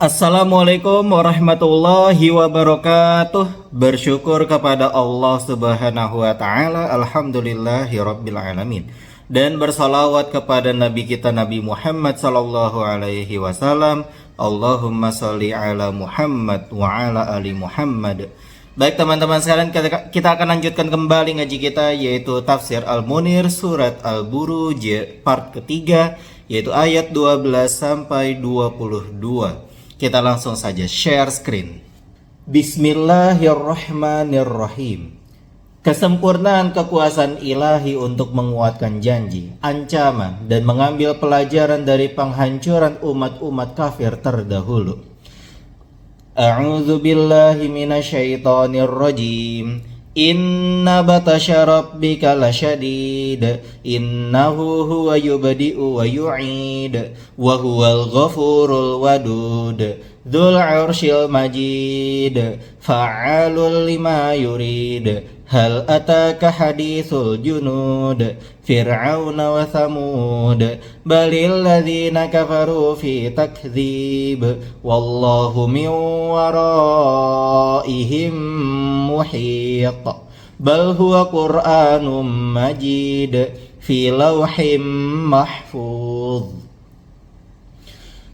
Assalamualaikum warahmatullahi wabarakatuh. Bersyukur kepada Allah Subhanahu wa taala, alhamdulillahirabbil alamin. Dan bersalawat kepada nabi kita Nabi Muhammad sallallahu alaihi wasallam. Allahumma sholli ala Muhammad wa ala ali Muhammad. Baik teman-teman sekalian, kita akan lanjutkan kembali ngaji kita, yaitu tafsir Al-Munir surat Al-Buruj part ketiga, yaitu ayat 12 sampai 22. Kita langsung saja share screen. Bismillahirrahmanirrahim. Kesempurnaan kekuasaan ilahi untuk menguatkan janji, ancaman, dan mengambil pelajaran dari penghancuran umat-umat kafir terdahulu. A'udzu billahi minasyaitonir rajim. Inna batasya rabbika lasyadid. Innahu huwa yubdi'u wa yu'id wa huwal ghafurul wadud dzul 'arsyil majid fa'alul lima yurid. Hal ataka hadithul junud Fir'auna wa thamud balil ladzina kafaru fi takdzib wallahu min waraihim muhit bal huwa Qur'anum majid fi lauhim mahfuz.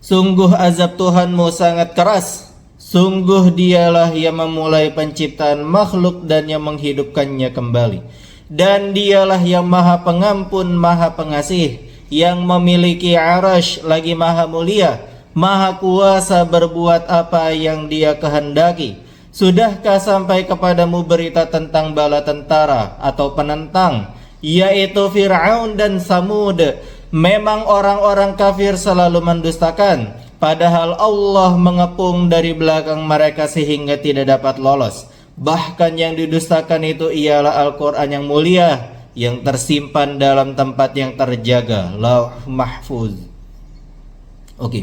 Sungguh azab Tuhanmu sangat keras. Sungguh dialah yang memulai penciptaan makhluk dan yang menghidupkannya kembali. Dan dialah yang maha pengampun, maha pengasih, yang memiliki arasy lagi maha mulia, maha kuasa berbuat apa yang dia kehendaki. Sudahkah sampai kepadamu berita tentang bala tentara atau penentang, yaitu Fir'aun dan Samud? Memang orang-orang kafir selalu mendustakan, padahal Allah mengepung dari belakang mereka sehingga tidak dapat lolos. Bahkan yang didustakan itu ialah Al-Quran yang mulia, yang tersimpan dalam tempat yang terjaga, Lauh Mahfuz.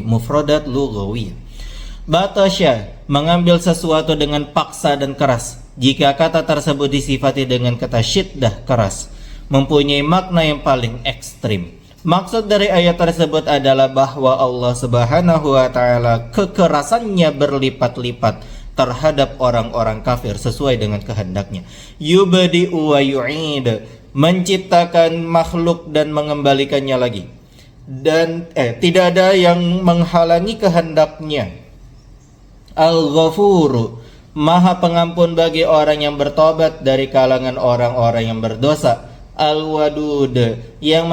Mufradat lughawiyah. Batasya, mengambil sesuatu dengan paksa dan keras. Jika kata tersebut disifati dengan kata syiddah, keras, mempunyai makna yang paling ekstrim. Maksud dari ayat tersebut adalah bahwa Allah Subhanahu wa taala kekerasannya berlipat-lipat terhadap orang-orang kafir sesuai dengan kehendaknya. Yubdi'u wa yu'id, menciptakan makhluk dan mengembalikannya lagi. Dan tidak ada yang menghalangi kehendaknya. Al-Ghafuru, maha pengampun bagi orang yang bertobat dari kalangan orang-orang yang berdosa. Al-Wadud, yang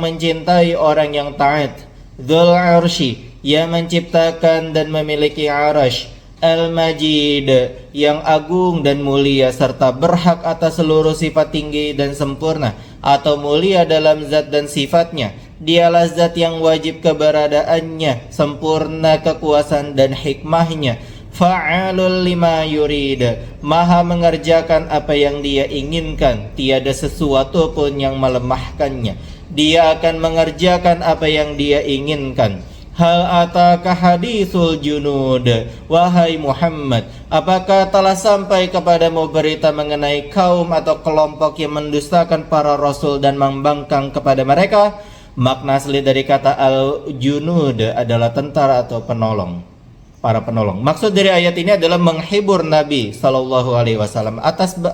mencintai orang yang taat. Dzul 'arsy, yang menciptakan dan memiliki arasy. Al-Majid, yang agung dan mulia serta berhak atas seluruh sifat tinggi dan sempurna atau mulia dalam zat dan sifatnya. Dialah zat yang wajib keberadaannya, sempurna kekuasaan dan hikmahnya. Fa'alul lima yurid, maha mengerjakan apa yang dia inginkan, tiada sesuatu pun yang melemahkannya. Dia akan mengerjakan apa yang dia inginkan. Hal ataka hadithul junud, wahai Muhammad, apakah telah sampai kepadamu berita mengenai kaum atau kelompok yang mendustakan para rasul dan membangkang kepada mereka? Makna asli dari kata al-junud adalah tentara atau penolong, para penolong. Maksud dari ayat ini adalah menghibur Nabi Shallallahu Alaihi Wasallam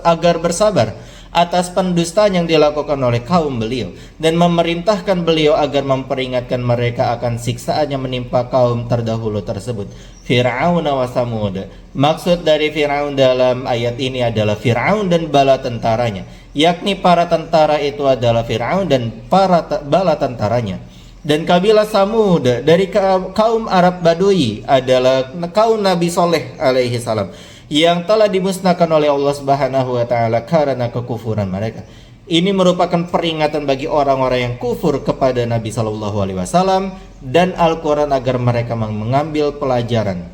agar bersabar atas pendustaan yang dilakukan oleh kaum beliau, dan memerintahkan beliau agar memperingatkan mereka akan siksaan yang menimpa kaum terdahulu tersebut, Fir'aun wa Samud. Maksud dari Fir'aun dalam ayat ini adalah Fir'aun dan bala tentaranya, yakni para tentara itu adalah Fir'aun dan para bala tentaranya. Dan kabilah Samud dari kaum Arab Badui adalah kaum Nabi Soleh alaihi salam, yang telah dimusnahkan oleh Allah Subhanahu wa taala karena kekufuran mereka. Ini merupakan peringatan bagi orang-orang yang kufur kepada Nabi sallallahu alaihi wasallam dan Al-Qur'an agar mereka mengambil pelajaran.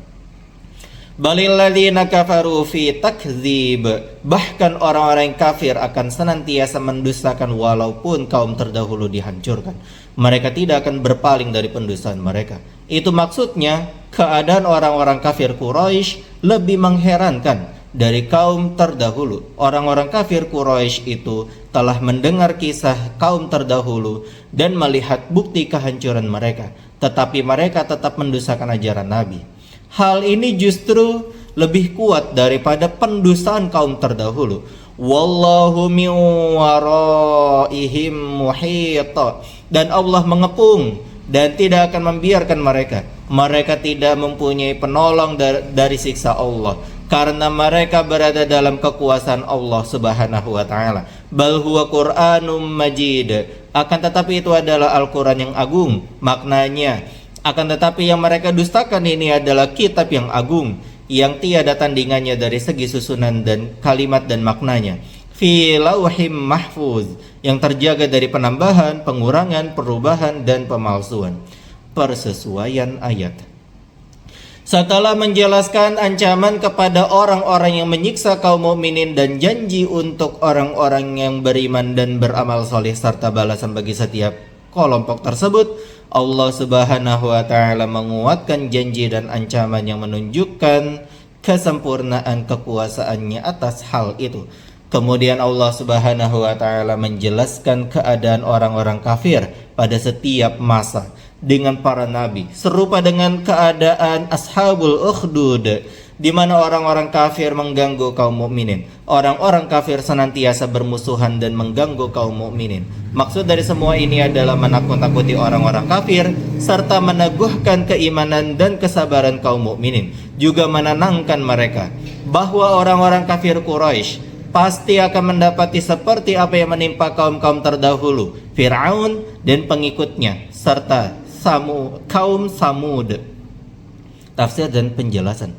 Balil ladzina kafaru fi takdzib, bahkan orang-orang yang kafir akan senantiasa mendustakan walaupun kaum terdahulu dihancurkan. Mereka tidak akan berpaling dari pendustaan mereka. Itu maksudnya keadaan orang-orang kafir Quraisy lebih mengherankan dari kaum terdahulu. Orang-orang kafir Quraisy itu telah mendengar kisah kaum terdahulu dan melihat bukti kehancuran mereka. tetapi mereka tetap mendustakan ajaran Nabi. Hal ini justru lebih kuat daripada pendustaan kaum terdahulu. Wallahu min waraihim muhit. Dan Allah mengepung dan tidak akan membiarkan mereka. Mereka tidak mempunyai penolong dari siksa Allah, karena mereka berada dalam kekuasaan Allah Subhanahu wa taala. Bal huwa Qur'anum Majid. Akan tetapi itu adalah Al-Qur'an yang agung maknanya. Akan tetapi yang mereka dustakan ini adalah kitab yang agung, yang tiada tandingannya dari segi susunan dan kalimat dan maknanya. Fi lauhim mahfuz, yang terjaga dari penambahan, pengurangan, perubahan dan pemalsuan. Persesuaian ayat. Setelah menjelaskan ancaman kepada orang-orang yang menyiksa kaum mukminin dan janji untuk orang-orang yang beriman dan beramal soleh serta balasan bagi setiap kelompok tersebut, Allah Subhanahu wa taala menguatkan janji dan ancaman yang menunjukkan kesempurnaan kekuasaannya atas hal itu. Kemudian Allah Subhanahu wa taala menjelaskan keadaan orang-orang kafir pada setiap masa dengan para nabi, serupa dengan keadaan Ashabul Ukhdud, di mana orang-orang kafir mengganggu kaum mukminin. Orang-orang kafir senantiasa bermusuhan dan mengganggu kaum mukminin. Maksud dari semua ini adalah menakut-nakuti orang-orang kafir serta meneguhkan keimanan dan kesabaran kaum mukminin, juga menenangkan mereka bahwa orang-orang kafir Quraisy pasti akan mendapati seperti apa yang menimpa kaum-kaum terdahulu, Fir'aun dan pengikutnya, serta kaum Samud. Tafsir dan penjelasan.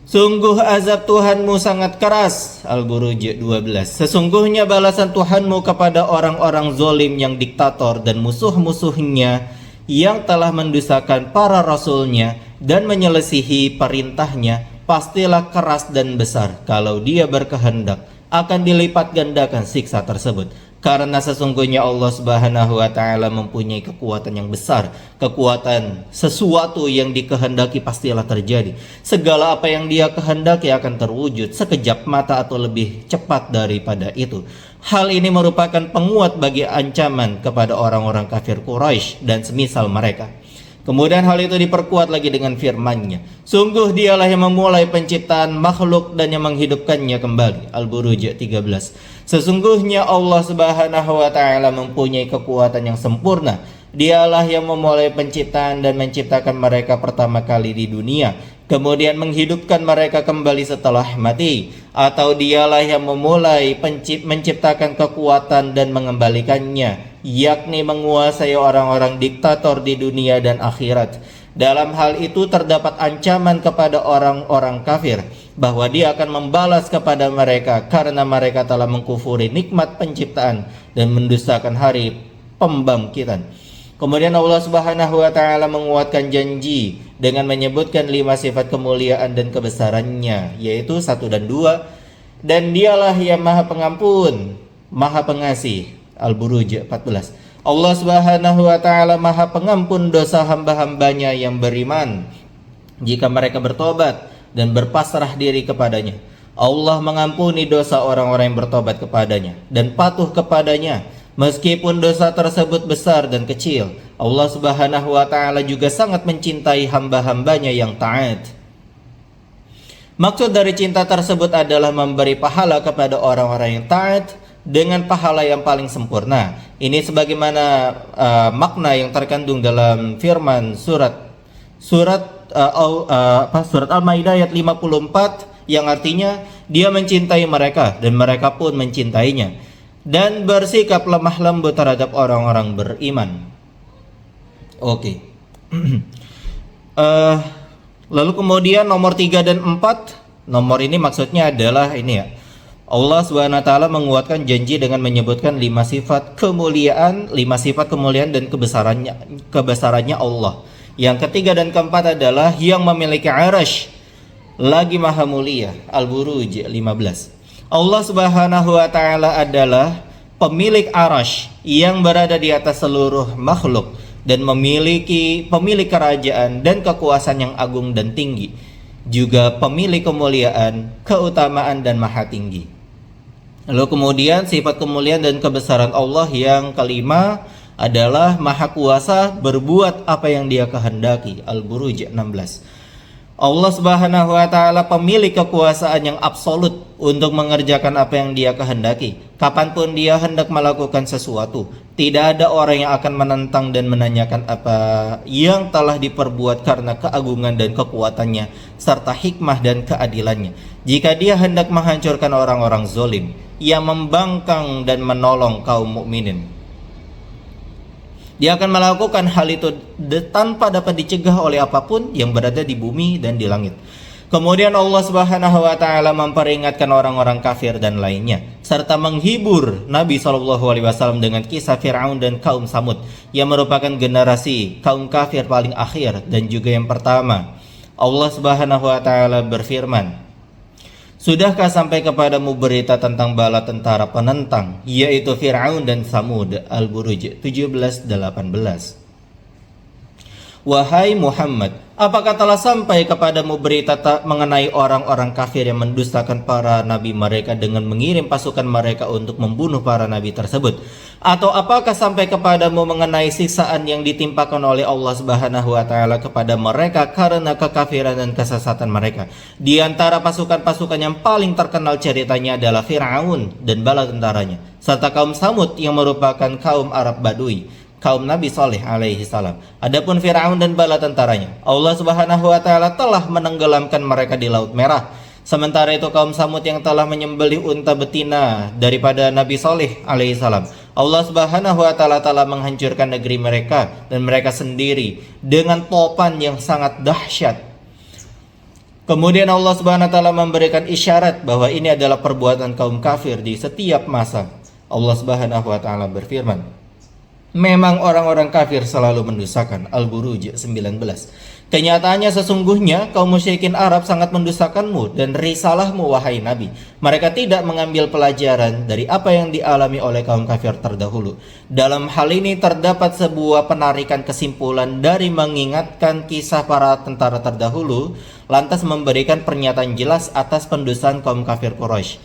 Sungguh azab Tuhanmu sangat keras. Al-Buruj 12. Sesungguhnya balasan Tuhanmu kepada orang-orang zolim yang diktator dan musuh-musuhnya yang telah mendustakan para rasulnya dan menyelisihi perintahnya pastilah keras dan besar. Kalau dia berkehendak akan dilipat gandakan siksa tersebut. Karena sesungguhnya Allah Subhanahu wa taala mempunyai kekuatan yang besar. Kekuatan sesuatu yang dikehendaki pastilah terjadi. Segala apa yang dia kehendaki akan terwujud sekejap mata atau lebih cepat daripada itu. Hal ini merupakan penguat bagi ancaman kepada orang-orang kafir Quraisy dan semisal mereka. Kemudian hal itu diperkuat lagi dengan firman-Nya. Sungguh dialah yang memulai penciptaan makhluk dan yang menghidupkannya kembali. Al-Buruj 13. Sesungguhnya Allah Subhanahu wa taala mempunyai kekuatan yang sempurna. Dialah yang memulai penciptaan dan menciptakan mereka pertama kali di dunia, kemudian menghidupkan mereka kembali setelah mati. Atau dialah yang memulai menciptakan kekuatan dan mengembalikannya, yakni menguasai orang-orang diktator di dunia dan akhirat. Dalam hal itu terdapat ancaman kepada orang-orang kafir bahwa dia akan membalas kepada mereka karena mereka telah mengkufuri nikmat penciptaan dan mendustakan hari pembangkitan. Kemudian Allah Subhanahu wa taala menguatkan janji dengan menyebutkan 5 sifat kemuliaan dan kebesarannya, yaitu 1 dan 2. Dan dialah yang Maha Pengampun, Maha Pengasih. Al-Buruj 14. Allah Subhanahu wa taala Maha Pengampun dosa hamba-hambanya yang beriman jika mereka bertobat dan berpasrah diri kepadanya. Allah mengampuni dosa orang-orang yang bertobat kepadanya dan patuh kepadanya, meskipun dosa tersebut besar dan kecil. Allah Subhanahu wa taala juga sangat mencintai hamba-hambanya yang taat. Maksud dari cinta tersebut adalah memberi pahala kepada orang-orang yang taat dengan pahala yang paling sempurna. Ini sebagaimana makna yang terkandung dalam firman surat Al-Maidah ayat 54 yang artinya dia mencintai mereka dan mereka pun mencintainya, dan bersikap lemah lembut terhadap orang-orang beriman. Oke. Lalu kemudian nomor 3 dan 4. Nomor ini maksudnya adalah ini ya. Allah SWT menguatkan janji dengan menyebutkan 5 sifat kemuliaan dan kebesarannya Allah. Yang ketiga dan keempat adalah yang memiliki arasy lagi maha mulia. Al-Buruj 15. Allah Subhanahu wa taala adalah pemilik arasy yang berada di atas seluruh makhluk dan memiliki pemilik kerajaan dan kekuasaan yang agung dan tinggi, juga pemilik kemuliaan, keutamaan dan maha tinggi. Lalu kemudian sifat kemuliaan dan kebesaran Allah yang kelima adalah maha kuasa berbuat apa yang dia kehendaki. Al-Buruj 16. Allah Subhanahu wa taala pemilik kekuasaan yang absolut untuk mengerjakan apa yang dia kehendaki. Kapanpun dia hendak melakukan sesuatu, tidak ada orang yang akan menentang dan menanyakan apa yang telah diperbuat karena keagungan dan kekuatannya serta hikmah dan keadilannya. Jika dia hendak menghancurkan orang-orang zolim yang membangkang dan menolong kaum mukminin, dia akan melakukan hal itu tanpa dapat dicegah oleh apapun yang berada di bumi dan di langit. Kemudian Allah Subhanahu wa taala memperingatkan orang-orang kafir dan lainnya serta menghibur Nabi SAW dengan kisah Fir'aun dan kaum Samud yang merupakan generasi kaum kafir paling akhir dan juga yang pertama. Allah Subhanahu wa taala berfirman, "Sudahkah sampai kepadamu berita tentang bala tentara penentang, yaitu Fir'aun dan Samud?" Al-Buruj 17-18. Wahai Muhammad, apakah telah sampai kepadamu berita mengenai orang-orang kafir yang mendustakan para nabi mereka dengan mengirim pasukan mereka untuk membunuh para nabi tersebut? Atau apakah sampai kepadamu mengenai siksaan yang ditimpakan oleh Allah Subhanahu wa taala kepada mereka karena kekafiran dan kesesatan mereka? Di antara pasukan-pasukan yang paling terkenal ceritanya adalah Fir'aun dan bala tentaranya, serta kaum Samud yang merupakan kaum Arab Badui, kaum Nabi Saleh alaihi salam. Adapun Fir'aun dan bala tentaranya, Allah Subhanahu wa taala telah menenggelamkan mereka di Laut Merah. Sementara itu kaum Samud yang telah menyembelih unta betina daripada Nabi Saleh alaihi salam, Allah Subhanahu wa taala telah menghancurkan negeri mereka dan mereka sendiri dengan topan yang sangat dahsyat. Kemudian Allah Subhanahu wa taala memberikan isyarat bahwa ini adalah perbuatan kaum kafir di setiap masa. Allah Subhanahu wa taala berfirman, "Memang orang-orang kafir selalu mendustakan." Al-Buruj 19. Kenyataannya sesungguhnya kaum musyrikin Arab sangat mendustakanmu dan risalahmu wahai Nabi. Mereka tidak mengambil pelajaran dari apa yang dialami oleh kaum kafir terdahulu. Dalam hal ini terdapat sebuah penarikan kesimpulan dari mengingatkan kisah para tentara terdahulu, lantas memberikan pernyataan jelas atas pendustaan kaum kafir Quraisy.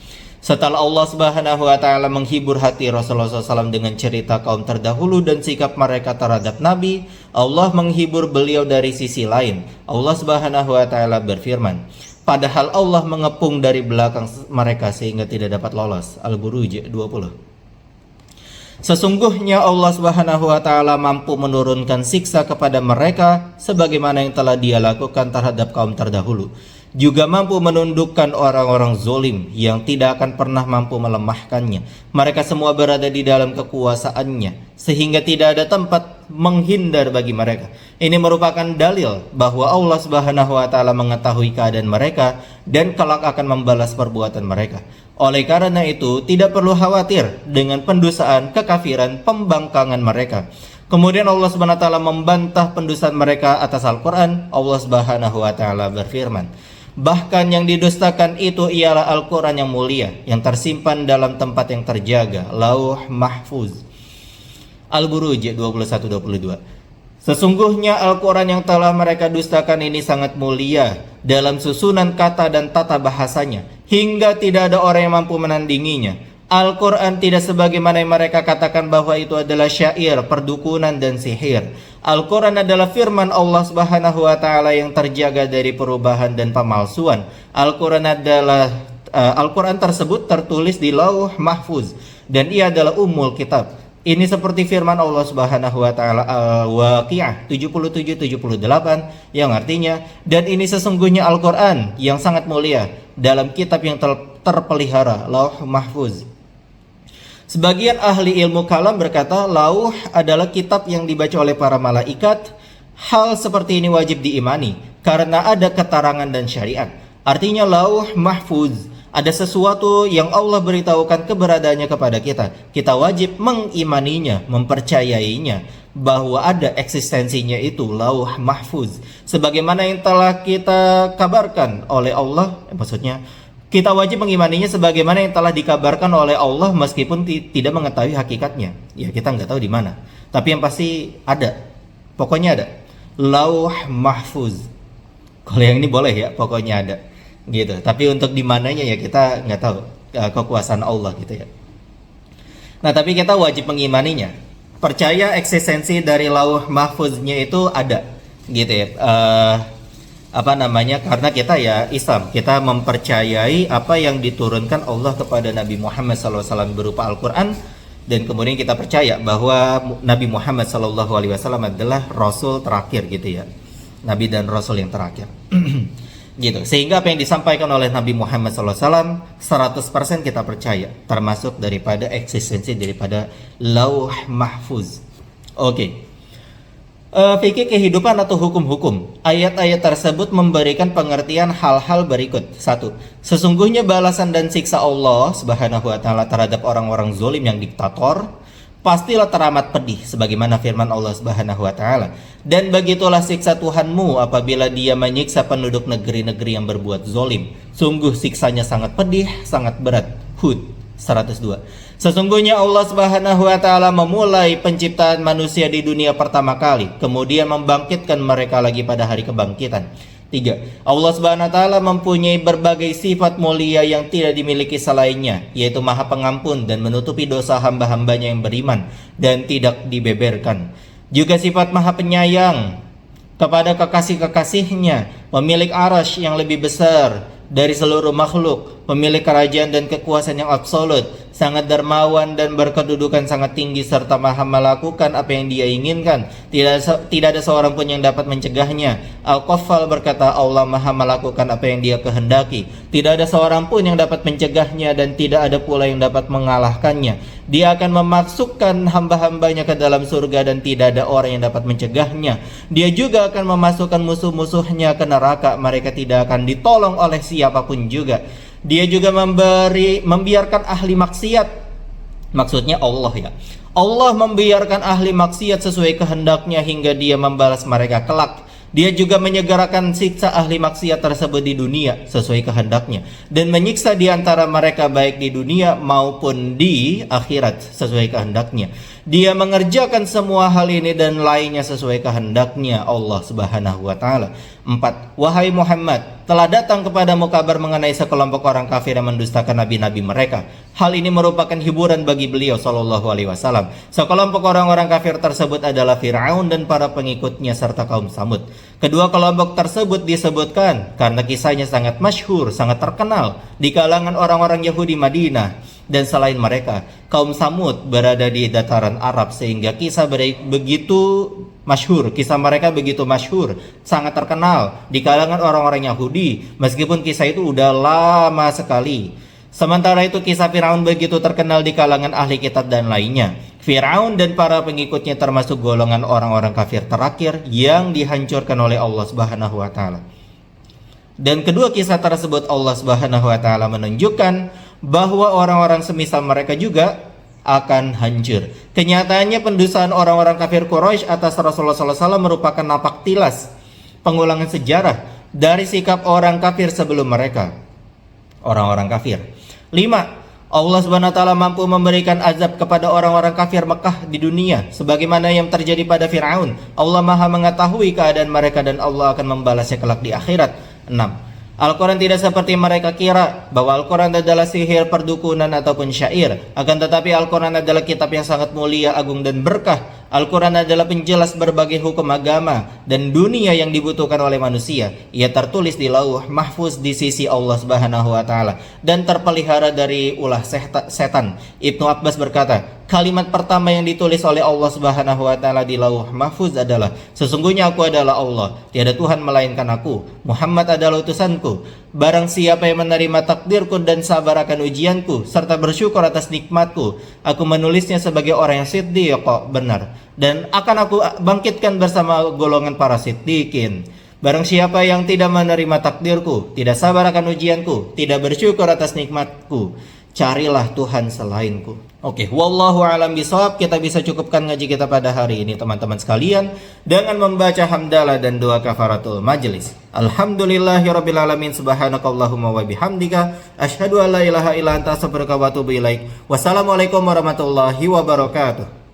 Setelah Allah Subhanahu wa taala menghibur hati Rasulullah SAW dengan cerita kaum terdahulu dan sikap mereka terhadap Nabi, Allah menghibur beliau dari sisi lain. Allah Subhanahu wa taala berfirman, padahal Allah mengepung dari belakang mereka sehingga tidak dapat lolos. Al-Buruj 20. Sesungguhnya Allah Subhanahu wa taala mampu menurunkan siksa kepada mereka sebagaimana yang telah Dia lakukan terhadap kaum terdahulu. Juga mampu menundukkan orang-orang zolim yang tidak akan pernah mampu melemahkannya. Mereka semua berada di dalam kekuasaannya sehingga tidak ada tempat menghindar bagi mereka. Ini merupakan dalil bahwa Allah Subhanahu wa taala mengetahui keadaan mereka dan kelak akan membalas perbuatan mereka. Oleh karena itu, tidak perlu khawatir dengan pendustaan, kekafiran, pembangkangan mereka. Kemudian Allah Subhanahu wa taala membantah pendustaan mereka atas Al-Qur'an. Allah Subhanahu wa taala berfirman, bahkan yang didustakan itu ialah Al-Quran yang mulia, yang tersimpan dalam tempat yang terjaga, Lauh Mahfuz. Al-Buruj 21-22. Sesungguhnya Al-Quran yang telah mereka dustakan ini sangat mulia dalam susunan kata dan tata bahasanya, hingga tidak ada orang yang mampu menandinginya. Al-Quran tidak sebagaimana yang mereka katakan bahwa itu adalah syair, perdukunan dan sihir. Al-Quran adalah firman Allah Subhanahu wa taala yang terjaga dari perubahan dan pemalsuan. Al-Quran tersebut tertulis di Lauh Mahfuz dan ia adalah Ummul Kitab. Ini seperti firman Allah Subhanahu wa taala Al-Waqiah 77-78 yang artinya, dan ini sesungguhnya Al-Quran yang sangat mulia dalam kitab yang terpelihara, Lauh Mahfuz. Sebagian ahli ilmu kalam berkata lauh adalah kitab yang dibaca oleh para malaikat. Hal seperti ini wajib diimani karena ada keterangan dan syariat. Artinya lauh mahfuz, ada sesuatu yang Allah beritahukan keberadaannya kepada kita. Kita wajib mengimaninya, mempercayainya bahwa ada eksistensinya itu lauh mahfuz. Sebagaimana yang telah kita kabarkan oleh Allah, maksudnya kita wajib mengimaninya sebagaimana yang telah dikabarkan oleh Allah meskipun tidak mengetahui hakikatnya. Ya kita nggak tahu di mana. Tapi yang pasti ada. Pokoknya ada. Lauh Mahfuz. Kalau yang ini boleh ya, pokoknya ada. Gitu. Tapi untuk di mananya ya kita nggak tahu. Kekuasaan Allah gitu ya. Nah tapi kita wajib mengimaninya. percaya eksistensi dari lauh mahfuznya itu ada, gitu ya. Karena kita ya Islam, kita mempercayai apa yang diturunkan Allah kepada Nabi Muhammad SAW berupa Al-Quran, dan kemudian kita percaya bahwa Nabi Muhammad SAW adalah Rasul terakhir, gitu ya, Nabi dan Rasul yang terakhir. Gitu. Sehingga apa yang disampaikan oleh Nabi Muhammad SAW 100% kita percaya, termasuk daripada eksistensi daripada lauh mahfuz. Oke. Fikih kehidupan atau hukum-hukum. Ayat-ayat tersebut memberikan pengertian hal-hal berikut. 1. Sesungguhnya balasan dan siksa Allah Subhanahu wa taala terhadap orang-orang zalim yang diktator pastilah teramat pedih, sebagaimana firman Allah Subhanahu wa taala. Dan begitulah siksa Tuhanmu apabila Dia menyiksa penduduk negeri-negeri yang berbuat zalim. Sungguh siksanya sangat pedih, sangat berat. Hud 102. Sesungguhnya Allah Subhanahu wa taala memulai penciptaan manusia di dunia pertama kali, kemudian membangkitkan mereka lagi pada hari kebangkitan. 3. Allah Subhanahu wa taala mempunyai berbagai sifat mulia yang tidak dimiliki selainnya, yaitu Maha Pengampun dan menutupi dosa hamba-hambanya yang beriman dan tidak dibeberkan. Juga sifat Maha Penyayang kepada kekasih-kekasihnya, pemilik arasy yang lebih besar dari seluruh makhluk, pemilik kerajaan dan kekuasaan yang absolut, sangat dermawan dan berkedudukan sangat tinggi, serta maha melakukan apa yang Dia inginkan. Tidak ada seorang pun yang dapat mencegahnya. Al-Qaffal berkata, Allah maha melakukan apa yang Dia kehendaki. Tidak ada seorang pun yang dapat mencegahnya dan tidak ada pula yang dapat mengalahkannya. Dia akan memasukkan hamba-hambanya ke dalam surga dan tidak ada orang yang dapat mencegahnya. Dia juga akan memasukkan musuh-musuhnya ke neraka. Mereka tidak akan ditolong oleh siapapun juga. Dia juga membiarkan ahli maksiat, maksudnya Allah ya. Allah membiarkan ahli maksiat sesuai kehendaknya hingga Dia membalas mereka kelak. Dia juga menyegerakan siksa ahli maksiat tersebut di dunia sesuai kehendaknya, dan menyiksa di antara mereka baik di dunia maupun di akhirat sesuai kehendaknya. Dia mengerjakan semua hal ini dan lainnya sesuai kehendaknya Allah Subhanahu wa taala. 4. Wahai Muhammad, telah datang kepadamu kabar mengenai sekelompok orang kafir yang mendustakan nabi-nabi mereka. Hal ini merupakan hiburan bagi beliau sallallahu alaihi wasallam. Sekelompok orang-orang kafir tersebut adalah Fir'aun dan para pengikutnya serta kaum Samud. Kedua kelompok tersebut disebutkan karena kisahnya sangat masyhur, sangat terkenal di kalangan orang-orang Yahudi Madinah. Dan selain mereka, kaum Samud berada di dataran Arab, sehingga kisah mereka begitu masyhur, sangat terkenal di kalangan orang-orang Yahudi, meskipun kisah itu udah lama sekali. Sementara itu kisah Fir'aun begitu terkenal di kalangan ahli kitab dan lainnya. Fir'aun dan para pengikutnya termasuk golongan orang-orang kafir terakhir yang dihancurkan oleh Allah Subhanahu wa taala. Dan kedua kisah tersebut Allah Subhanahu wa taala menunjukkan bahwa orang-orang semisal mereka juga akan hancur. Kenyataannya pendustaan orang-orang kafir Quraisy atas Rasulullah SAW merupakan napak tilas pengulangan sejarah dari sikap orang kafir sebelum mereka, orang-orang kafir. 5. Allah Subhanahu wa taala mampu memberikan azab kepada orang-orang kafir Mekah di dunia sebagaimana yang terjadi pada Fir'aun. Allah Maha mengetahui keadaan mereka dan Allah akan membalasnya kelak di akhirat. 6. Al-Quran tidak seperti mereka kira bahwa Al-Quran adalah sihir, perdukunan ataupun syair. Akan tetapi Al-Quran adalah kitab yang sangat mulia, agung dan berkah. Al-Quran adalah penjelas berbagai hukum agama dan dunia yang dibutuhkan oleh manusia. Ia tertulis di lauh mahfuz di sisi Allah Subhanahu wa taala dan terpelihara dari ulah setan. Ibnu Abbas berkata, kalimat pertama yang ditulis oleh Allah Subhanahu wa taala di lauh mahfuz adalah, sesungguhnya aku adalah Allah, tiada Tuhan melainkan aku. Muhammad adalah utusanku. Barang siapa yang menerima takdirku dan sabar akan ujianku serta bersyukur atas nikmatku, aku menulisnya sebagai orang yang siddiq, benar, dan akan aku bangkitkan bersama golongan para siddiqin. Barang siapa yang tidak menerima takdirku, tidak sabar akan ujianku, tidak bersyukur atas nikmatku, carilah Tuhan selainku. Oke, wallahu alam bisawab. Kita bisa cukupkan ngaji kita pada hari ini teman-teman sekalian dengan membaca hamdalah dan doa kafaratul majlis. Alhamdulillahirabbil alamin, subhanakallahumma wa bihamdika asyhadu an la ilaha illa anta astaghfiruka wa atubu ilaik. Wassalamualaikum warahmatullahi wabarakatuh.